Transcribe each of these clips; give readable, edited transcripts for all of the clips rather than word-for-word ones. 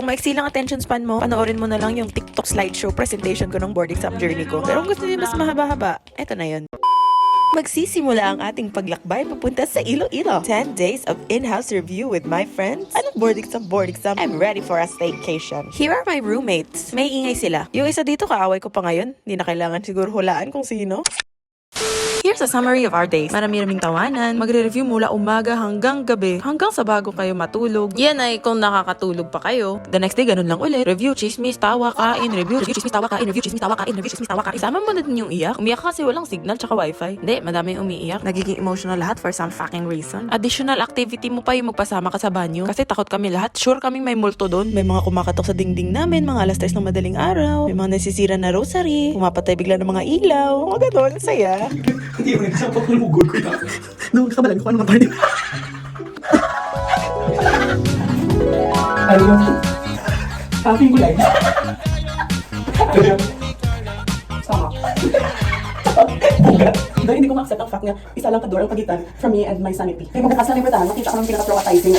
Kung maiksi lang attention span mo, panoorin mo na lang yung TikTok slideshow presentation ko ng board exam journey ko. Pero kung gusto niyo mas mahaba-haba, eto na yun. Magsisimula ang ating paglakbay papunta sa Iloilo. 10 days of in-house review with my friends. Anong board exam? I'm ready for a staycation. Here are my roommates. May ingay sila. Yung isa dito, kaaway ko pa ngayon. Hindi na kailangan siguro hulaan kung sino. Here's a summary of our days. Marami-raming tawanan, magre-review mula umaga hanggang gabi, hanggang sa bago kayo matulog. Yan ay kung nakakatulog pa kayo. The next day, ganun lang ulit. Review, chismis, tawa, kain, review, chismis, tawa, kain, review, chismis, tawa, kain, review, chismis, tawa, kain. Isama mo na din yung iyak. Umiyak kasi walang signal tsaka wifi. Hindi, madami yung umiiyak. Nagiging emotional lahat for some fucking reason. Additional activity mo pa yung magpasama ka sa banyo. Kasi takot kami lahat. Sure kaming may multo doon. May mga kumakatok sa dingding namin, mga alas 3 ng madaling araw. May mga nasisira na rosary. Pumapatay bigla ng mga ilaw. Mga ganun, saya. Hindi mo nagsasapak ng ugod ko ito. Noong kakabalan ko, ano nga party? Ano yun? Happy ko live. Ano yun? Sama. Bugat. Dahil hindi ko ma-accept ang fact na isa lang kador ang pagitan from me and my sanity. Kaya magkakasal ng bertahan, makita ko ng pinaka-traumatizing.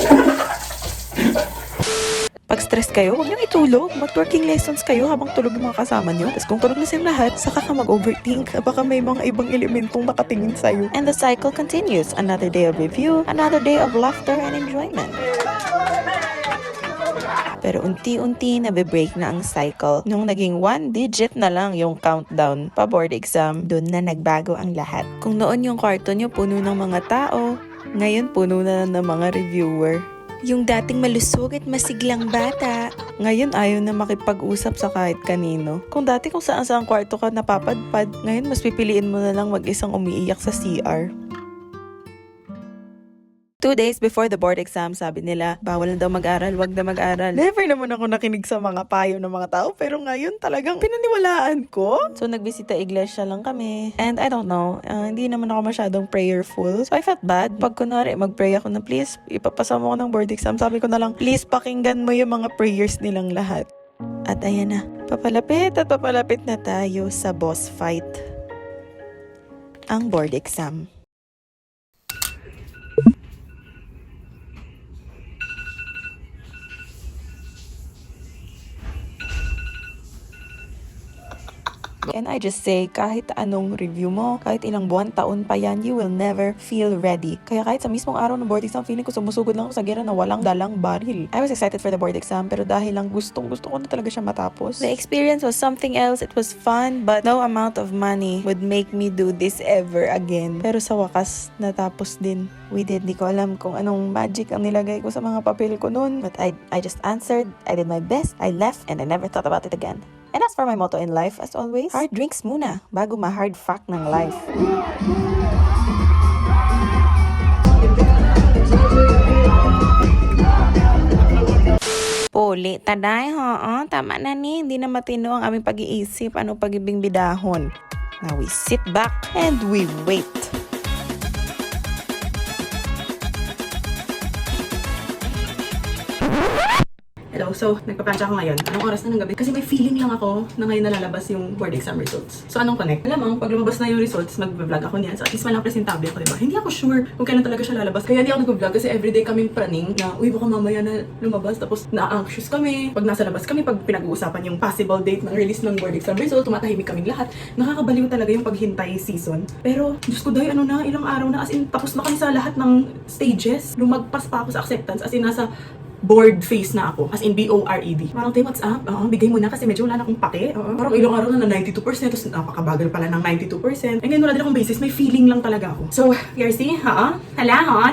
Pag stress kayo, huwag niyong itulog. Mag-twerking lessons kayo habang tulog yung mga kasama niyo. Tapos kung tulog na silang lahat, saka ka mag-overthink. Baka may mga ibang elementong nakatingin sa'yo. And the cycle continues. Another day of review, another day of laughter and enjoyment. Pero unti-unti nabe-break na ang cycle. Nung naging 1 digit na lang yung countdown pa board exam, doon na nagbago ang lahat. Kung noon yung kwarto nyo puno ng mga tao, ngayon puno na ng mga reviewer. Yung dating malusog at masiglang bata, ngayon ayaw na makipag-usap sa kahit kanino. Kung dati kung saan-saan kwarto ka napapadpad, ngayon mas pipiliin mo na lang mag-isang umiiyak sa CR. 2 days before the board exam, sabi nila, bawal na daw mag-aral, wag na mag-aral. Never naman ako nakinig sa mga payo ng mga tao, pero ngayon talagang pinaniwalaan ko. So, nagbisita iglesia lang kami. And I don't know, hindi naman ako masyadong prayerful. So, I felt bad. Pag kunwari, mag-pray ako na, please, ipapasa mo ko ng board exam. Sabi ko na lang, please, pakinggan mo yung mga prayers nilang lahat. At ayan na, papalapit at papalapit na tayo sa boss fight. Ang board exam. And I just say, kahit anong review mo, kahit ilang buwan, taon pa yan, you will never feel ready. Kaya kahit sa mismong araw ng board exam, feeling ko sumusugod lang ako sa gera na walang dalang baril. I was excited for the board exam, pero dahil lang gusto ko na talaga siya matapos. The experience was something else. It was fun, but no amount of money would make me do this ever again. Pero sa wakas, natapos din. We did. Di ko alam kung anong magic ang nilagay ko sa mga papel ko noon. But I just answered, I did my best, I left, and I never thought about it again. And as for my motto in life, as always, hard drinks muna bago ma-hard fact ng life. Puli, taday ho, tama na ni, hindi na matino ang aming pag-iisip, ano pag-ibing bidahon. Now we sit back and we wait. Hello, so nagpaplansya ako ngayon. Anong oras na ng gabi? Kasi may feeling lang ako na ngayon nalalabas yung board exam results. So anong connect? Alam mo, pag lumabas na yung results, mag-vlog ako niyan. So at least malang presentable ako, diba? Hindi ako sure kung kailan talaga siya lalabas. Kaya hindi ako nag-vlog kasi everyday kaming praning na, uy, baka mamaya na lumabas. Tapos na-anxious kami. Pag nasa labas kami, pag pinag-uusapan yung possible date ng release ng board exam result, tumatahimik kaming lahat. Nakakabaliw talaga yung paghintay season. Pero, Diyos ko dahil ilang araw na. As in, tapos na kami sa lahat ng stages. Lumagpas pa ako sa acceptance. As in, nasa bored face na ako. As in, B-O-R-E-D. Parang, tay, what's up? Bigay mo na kasi medyo wala na akong pake. Parang ilang araw na 92%. Tapos napakabagal pala ng 92%. And ngayon wala din akong basis. May feeling lang talaga ako. So, PRC, hala,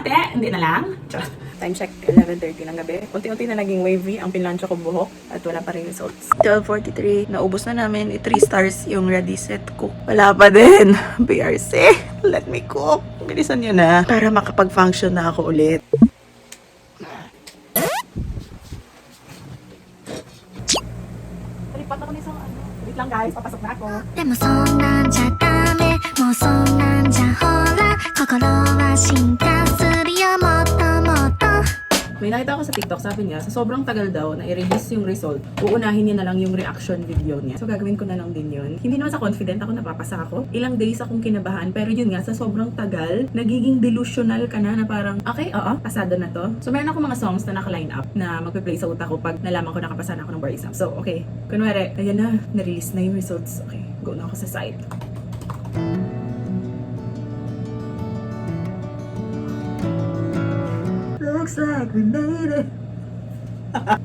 te? Hindi na lang. Charot. Time check, 11:30 ng gabi. Unti-unti na naging wavy ang pinlansya ko buhok at wala pa rin results. 12:43, naubos na namin. 3 stars yung ready set ko. Wala pa din. PRC, let me cook. Bilisan nyo na para makapag-function na ako ulit. Lipat ako nisang wait lang guys, papasok na ako. でもそんなんじゃダメもうそんなんじゃほら心は進化するよもっともっと May nakita ako sa TikTok, sabi niya, sa sobrang tagal daw na i-release yung result, uunahin niya na lang yung reaction video niya. So gagawin ko na lang din yun. Hindi naman sa confident ako, napapasa ako. Ilang days akong kinabahan, pero yun nga, sa sobrang tagal, nagiging delusional ka na parang, okay, oo, pasado na to. So meron ako mga songs na naka-line up na magpe-play sa utak ko pag nalaman ko nakapasa na ako ng board exam. So okay, kunwari, ayan na, na-release na yung results. Okay, go na ako sa site. Looks like we made it.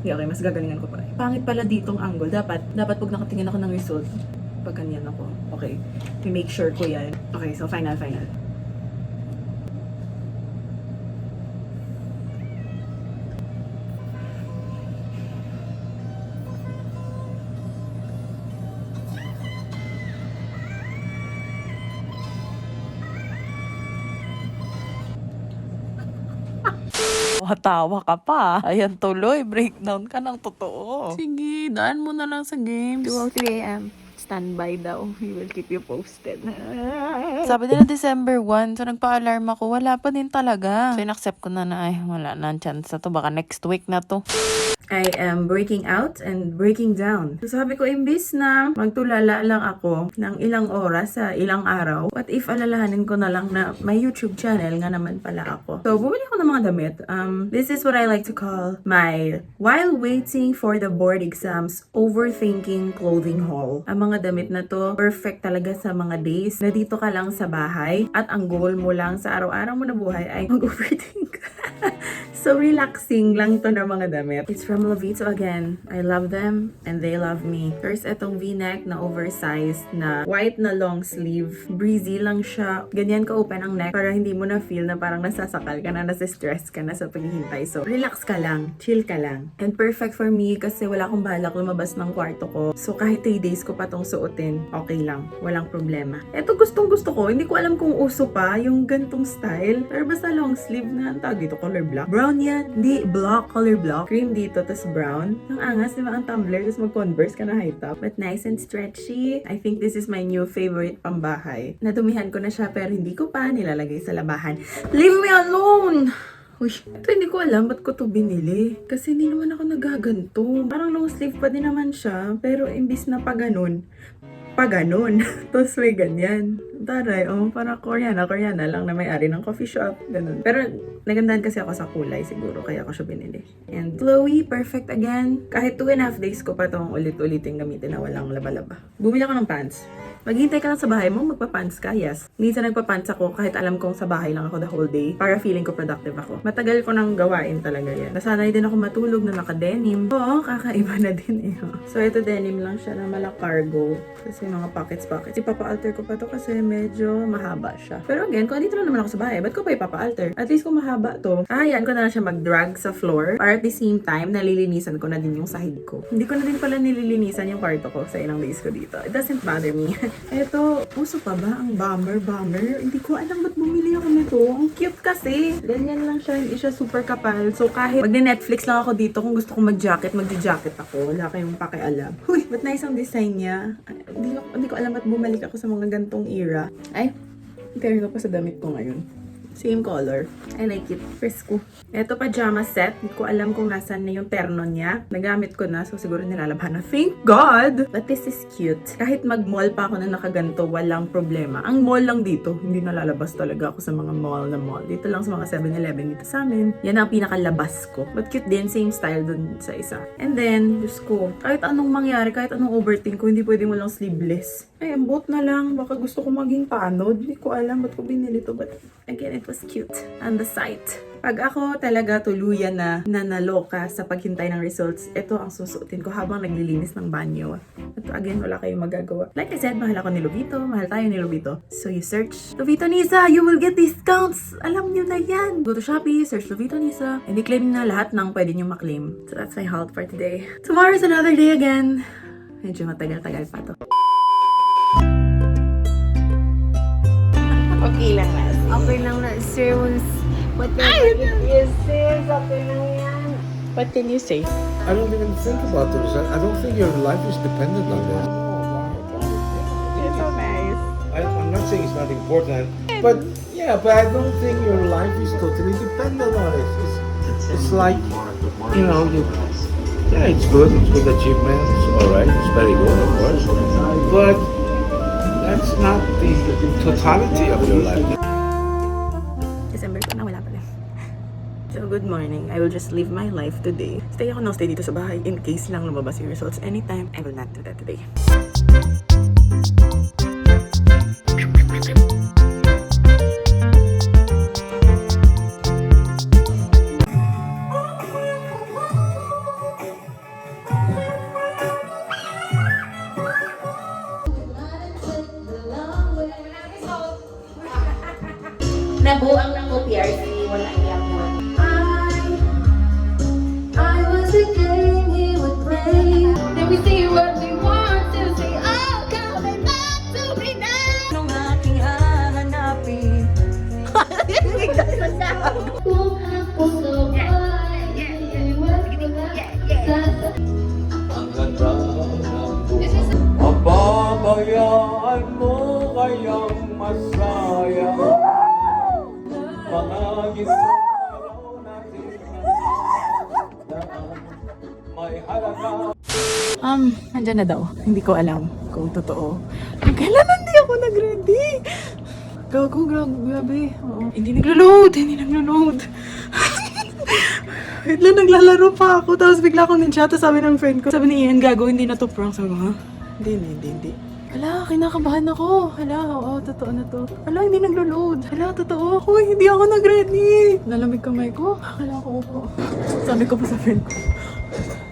Okay, mas gagalingan ko pa. Pangit pala ditong angle. Dapat pag nakatingin ako ng result, pag ganyan ako. Okay, i-make sure ko yan. Okay, so final. Tawa ka pa. Ayan tuloy, breakdown ka ng totoo. Sige, daan mo na lang sa games. 2:03 a.m. Standby daw. We will keep you posted. Sabi nila December 1, so nagpa-alarm ako, wala pa din talaga. So in-accept ko na ay, wala na chance na to, baka next week na to. I am breaking out and breaking down. So sabi ko, imbis na magtulala lang ako ng ilang oras sa ilang araw, what if alalahanin ko na lang na may YouTube channel nga naman pala ako. So bumili ako ng mga damit. This is what I like to call my while waiting for the board exams overthinking clothing haul. Ang mga damit na to, perfect talaga sa mga days na dito ka lang sa bahay at ang goal mo lang sa araw-araw mo na buhay ay mag-overthink. So relaxing lang to na mga damit. It's from Lovito again. I love them and they love me. First, itong V-neck na oversized na white na long sleeve. Breezy lang siya. Ganyan ka open ang neck para hindi mo na feel na parang nasasakal ka na, nasa-stress ka na sa paghihintay. So relax ka lang, chill ka lang. And perfect for me kasi wala akong balak lumabas ng kwarto ko. So kahit 3 days ko pa tong suotin, okay lang. Walang problema. Ito gustong gusto ko. Hindi ko alam kung uso pa yung gantong style. Pero basta long sleeve na ang tawag dito, color black. Brown yan. Hindi, block, color block. Cream dito, tas brown. Ang angas, di ba ang tumbler? Tapos mag-converse ka na high top. But nice and stretchy. I think this is my new favorite pambahay. Nadumihan ko na siya pero hindi ko pa nilalagay sa labahan. Leave me alone! Uy, ito hindi ko alam ba't ko to binili. Kasi hindi naman ako nagaganto. Parang long sleeve pa din naman siya. Pero imbis na pa ganun. Tapos may ganyan. Taray, parang Koreana lang na may-ari ng coffee shop. Ganun. Pero nagandahan kasi ako sa kulay siguro, kaya ako siya binili. And flowy, perfect again. Kahit 2.5 days ko pa itong ulit-ulitin gamitin na walang laba-laba. Bumili ako ng pants. Maghihintay ka lang sa bahay mo, magpa-pants ka, yes. Minsan nagpa-pants ako kahit alam kong sa bahay lang ako the whole day para feeling ko productive ako. Matagal ko nang gawain talaga yan. Nasanay din ako matulog na naka-denim. Oo, kakaiba na din eh. So ito denim lang siya na mala cargo. Kasi mga pockets. Ipapa-alter ko pa to kasi medyo mahaba siya. Pero again, kung dito lang naman ako sa bahay, ba't ko pa ipapa-alter? At least kung mahaba to, yan ko na lang siya mag-drag sa floor para at the same time, nalilinisan ko na din yung sahig ko. Hindi ko na din pala nililinisan yung kwarto ko sa ilang days ko dito. It doesn't bother me. Eto, uso pa ba ang bomber? Hindi ko alam ba't bumili ako nito. Ang cute kasi. Ganyan lang siya, hindi siya super kapal. So kahit mag-Netflix lang ako dito, kung gusto ko mag-jacket ako. Wala kayong pakialam. Huy, ba't nice ang design niya? Hindi ko alam ba't bumalik ako sa mga gantong era. Ay, carry ko pa sa damit ko ngayon. Same color. I like it. Fresco. Ito pajama set. Hindi ko alam kung nasan na yung terno niya. Nagamit ko na, so siguro nilalaban na. Thank God! But this is cute. Kahit mag-mall pa ako na nakaganto, walang problema. Ang mall lang dito, hindi nalalabas talaga ako sa mga mall na mall. Dito lang sa mga 7-Eleven dito sa amin. Yan ang pinakalabas ko. But cute din, same style dun sa isa. And then, Diyos ko, kahit anong mangyari, kahit anong overthink ko, hindi pwedeng walang sleeveless. Ay, ambot na lang. Baka gusto ko maging tanod. Hindi ko alam ba't ko binili to. But again, it was cute. On the site. Pag ako talaga tuluyan na nanaloka sa paghintay ng results, ito ang susuotin ko habang naglilinis ng banyo. Ito again, wala kayong magagawa. Like I said, mahal ako ni Lovito. Mahal tayo ni Lovito. So you search Lovito Nisa, you will get discounts. Alam nyo na yan. Go to Shopee, search Lovito Nisa. And i-claim na lahat ng pwede nyo maklaim. So that's my haul for today. Tomorrow's another day again. Medyo matagal-tagal pa to. Okay lang na. Okay lang na, sir. Whatever it is, sir. Okay lang yan. What can you say? I don't even think about the result. I don't think your life is dependent on that. It's so nice. I'm not saying it's not important, but yeah, but I don't think your life is totally dependent on it. it's like, you know, yeah, it's good. It's good achievement. It's all right. It's very good, of course. But that's not the totality of your life. December pa na, wala pa rin. So, good morning. I will just live my life today. Stay ako stay dito sa bahay in case lang lumabas yung results anytime. I will not do that today. Nabuang ng PRC, wala iyang one. I was a game he would play. Let me see what we want to say. Oh, coming back to me now. Nung aking hahanapin. Kung ako sa buhay, Ang ganda ng buhay. Mapabayaan mo kayang masaya. Mga gisaraw natin may halaga. Nandyan na daw. Hindi ko alam kung totoo. Kailan hindi ako nag-ready? Gago, grabe. Oo. Hindi naglo-load. Wait lang, naglalaro pa ako. Tapos bigla akong nag-chat. Tapos sabi ng friend ko, sabi ni Ian, gago, hindi na to prank. Sabi ko, ha? Hindi. Hala, kinakabahan ako. Hala, oo, totoo na to. Hala, hindi naglo-load. Hala, totoo. Ako, hindi ako nag-ready. Lalamig kamay ko. Hala, ako upo. Sabi ko pa sa friend ko.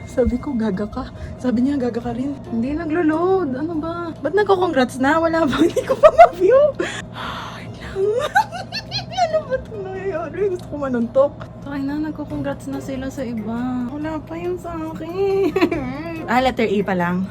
Sabi ko, gaga ka. Sabi niya, gaga ka rin. Hindi naglo-load. Ano ba? Ba't nagko-congrats na? Wala ba? Hindi ko pa ma-view. Wait lang. Ano ba ito nangyayari? Gusto ko manuntok. Sakay na, nagko-congrats na sila sa iba. Wala pa yun sa akin. Letter E pa lang.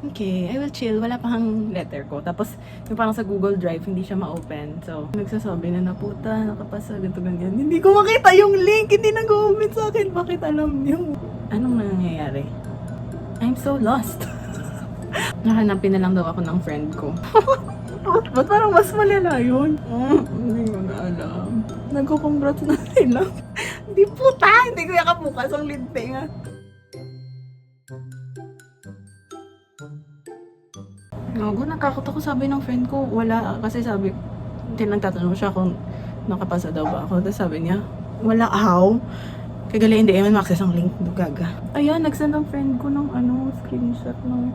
Okay, I will chill. Wala pang letter ko. Tapos, yung parang sa Google Drive, hindi siya ma-open. So, nagsasabi na puta, nakapasa, ganito, ganyan. Hindi ko makita yung link. Hindi nag-open sa akin. Bakit alam niyo? Anong nangyayari? I'm so lost. Nahanapin na lang daw ako ng friend ko. Ba't parang mas malala yun? Hindi ko na alam. Nagko-congrats na sila. Hindi puta! Hindi ko yakabukas ang linting ah. Gago, nakakot ako. Sabi ng friend ko, wala. Kasi sabi, tinagtatanong siya kung nakapasa daw ba ako. Tapos sabi niya, wala. How? Kagali, hindi naman ma-access ang link. Gaga. Ayan, nagsend ang friend ko ng screenshot ng...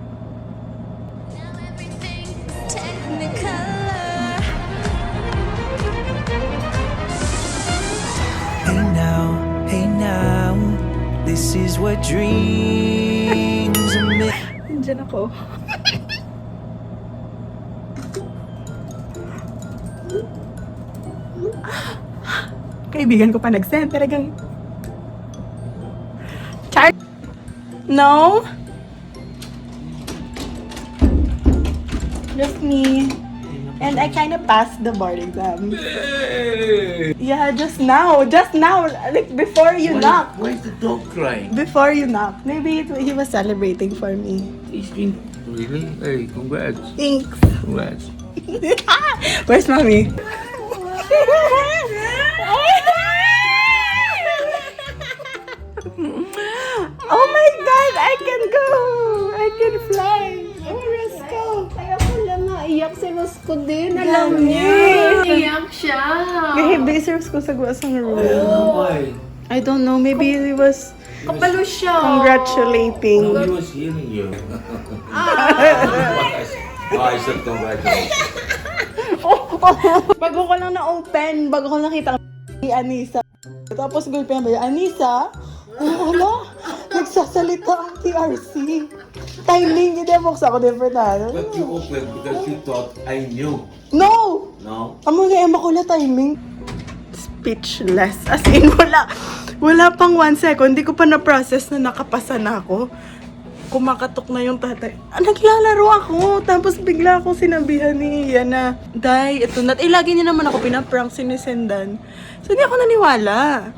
Hey now, this is what dreams are made. Nandiyan ako. Kaibigan ko pa nag-send. Talagang... Char... No? Just me. And I kind of passed the board exam. Yeah, just now. Like, before you knock. Why is the dog crying? Before you knock. Maybe he was celebrating for me. He's been really? Hey, congrats. Thanks. Congrats. Where's mommy? Oh my God! I can go! I can fly! Oh, let's go! Kaya pala naiyak si Rosco din. Alam niya. Iyak siya. Gahibi si Rosco sa guwasang room. Why? I don't know. Maybe he was Kapalo siya. congratulating. No, he was hearing you. I said congratulations. Bago ko lang na-open, bago ko nakita ni Anissa. Tapos gulpihan ba yun, Anissa? Wala, nagsasalita ang TRC. Timing, hindi buksa ko different na. But you opened because you thought I knew. No! No? Amo nga, ema ko na timing. Speechless. As in, wala pang 1 second. Hindi ko pa na-process na nakapasa na ako. Kumakatok na yung tatay. Naglalaro ako. Tapos bigla ako sinabihan ni Ian na, Day, ito na. Lagi niya naman ako pinaprank sinisendan. So, hindi ako naniwala.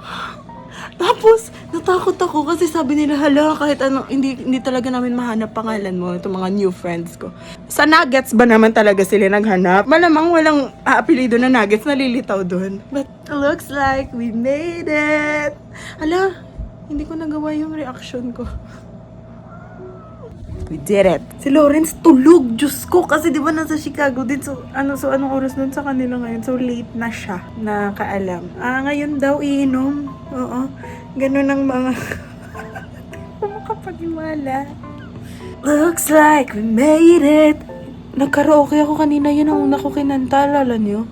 Tapos, Natakot ako kasi sabi nila, hala, kahit ano, hindi talaga namin mahanap pangalan mo, itong mga new friends ko. Sa Nuggets ba naman talaga sila naghanap? Malamang walang apelido na Nuggets, nalilitaw doon. But looks like we made it. Hala, hindi ko nagawa yung reaction ko. We did it. Si Lawrence tulog, Diyos ko, kasi di ba nasa Chicago din. So anong oras nun sa kanila ngayon? So late na siya, nakaalam. Ngayon daw iinom. Oo. Ganun ang mga makapaghiwala. Looks like we made it. Nagkaraoke ako kanina, yun ang una ko kinanta, alala niyo?